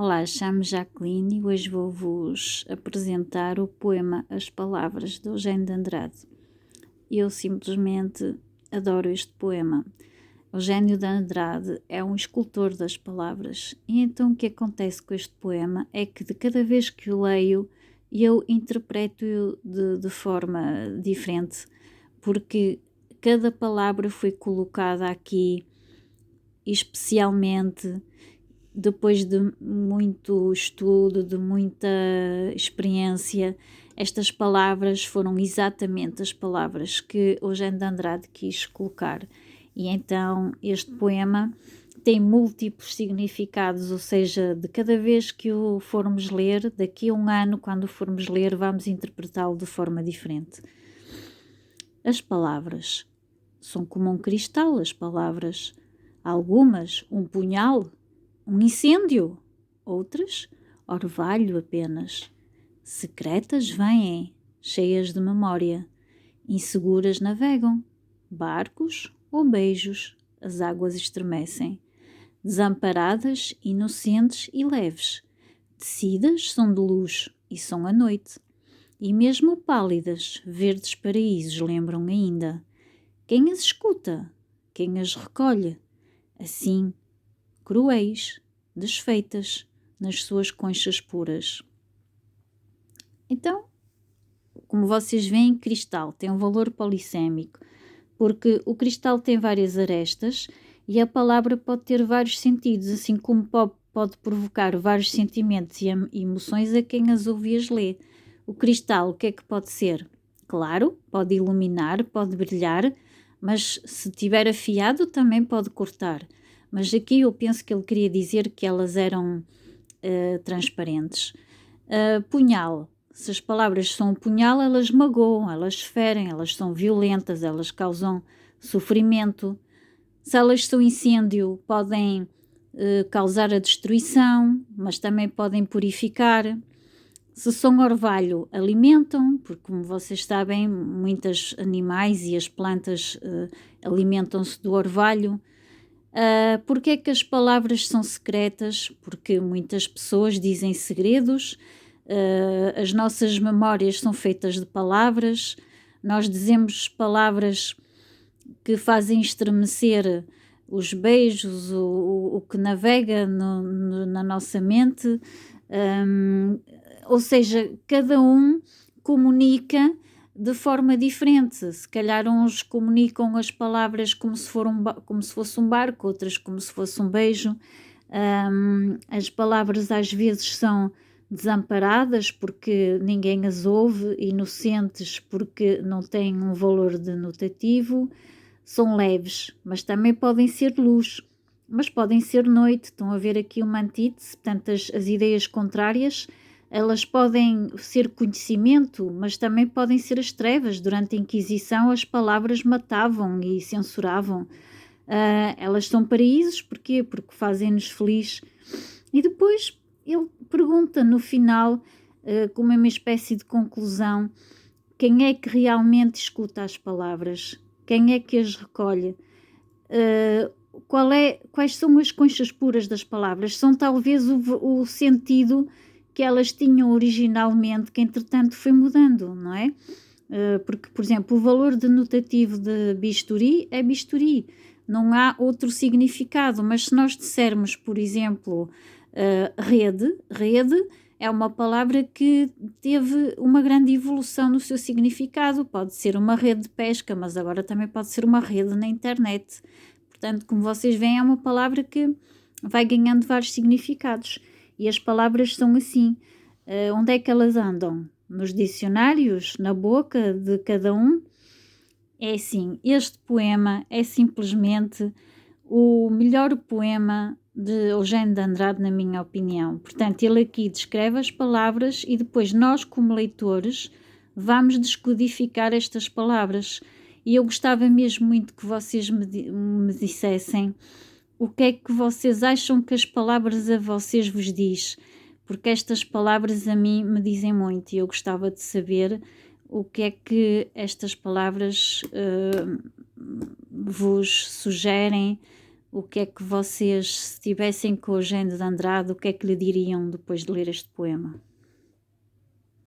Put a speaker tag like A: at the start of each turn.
A: Olá, chamo-me Jacqueline e hoje vou-vos apresentar o poema As Palavras, de Eugênio de Andrade. Eu simplesmente adoro este poema. Eugênio de Andrade é um escultor das palavras e então o que acontece com este poema é que de cada vez que o leio eu interpreto-o de forma diferente, porque cada palavra foi colocada aqui especialmente depois de muito estudo, de muita experiência. Estas palavras foram exatamente as palavras que Eugênio de Andrade quis colocar. E então este poema tem múltiplos significados, ou seja, de cada vez que o formos ler, daqui a um ano, quando o formos ler, vamos interpretá-lo de forma diferente. As palavras são como um cristal, as palavras. Algumas, um punhal, um incêndio, outras, orvalho apenas. Secretas vêm, cheias de memória, inseguras navegam, barcos ou beijos, as águas estremecem. Desamparadas, inocentes e leves, tecidas são de luz e são a noite. E mesmo pálidas, verdes paraísos lembram ainda. Quem as escuta? Quem as recolhe? Assim, cruéis, desfeitas, nas suas conchas puras. Então, como vocês veem, cristal tem um valor polissémico, porque o cristal tem várias arestas e a palavra pode ter vários sentidos, assim como pode provocar vários sentimentos e emoções a quem as ouve e as lê. O cristal, o que é que pode ser? Claro, pode iluminar, pode brilhar, mas se tiver afiado também pode cortar. Mas aqui eu penso que ele queria dizer que elas eram transparentes. Punhal. Se as palavras são um punhal, elas magoam, elas ferem, elas são violentas, elas causam sofrimento. Se elas são incêndio, podem causar a destruição, mas também podem purificar. Se são orvalho, alimentam, porque como vocês sabem, muitos animais e as plantas alimentam-se do orvalho. Porque é que as palavras são secretas? Porque muitas pessoas dizem segredos, as nossas memórias são feitas de palavras, nós dizemos palavras que fazem estremecer os beijos, o que navega na nossa mente, ou seja, cada um comunica de forma diferente. Se calhar uns comunicam as palavras como se fosse um barco, outras como se fosse um beijo. As palavras às vezes são desamparadas porque ninguém as ouve, inocentes porque não têm um valor denotativo, são leves, mas também podem ser luz, mas podem ser noite. Estão a ver aqui uma antítese, portanto as ideias contrárias, elas podem ser conhecimento, mas também podem ser as trevas. Durante a Inquisição as palavras matavam e censuravam. Elas são paraísos, porquê? Porque fazem-nos felizes. E depois ele pergunta no final, como uma espécie de conclusão, quem é que realmente escuta as palavras? Quem é que as recolhe? Quais são as conchas puras das palavras? São talvez o sentido que elas tinham originalmente, que entretanto foi mudando, não é? Porque, por exemplo, o valor denotativo de bisturi é bisturi, não há outro significado, mas se nós dissermos, por exemplo, rede é uma palavra que teve uma grande evolução no seu significado. Pode ser uma rede de pesca, mas agora também pode ser uma rede na internet. Portanto, como vocês veem, é uma palavra que vai ganhando vários significados. E as palavras são assim. Onde é que elas andam? Nos dicionários? Na boca de cada um? É assim, este poema é simplesmente o melhor poema de Eugênio de Andrade, na minha opinião. Portanto, ele aqui descreve as palavras e depois nós, como leitores, vamos descodificar estas palavras. E eu gostava mesmo muito que vocês me dissessem o que é que vocês acham que as palavras a vocês vos diz, porque estas palavras a mim me dizem muito e eu gostava de saber o que é que estas palavras vos sugerem, O que é que vocês, se estivessem com o Eugênio de Andrade, o que é que lhe diriam depois de ler este poema?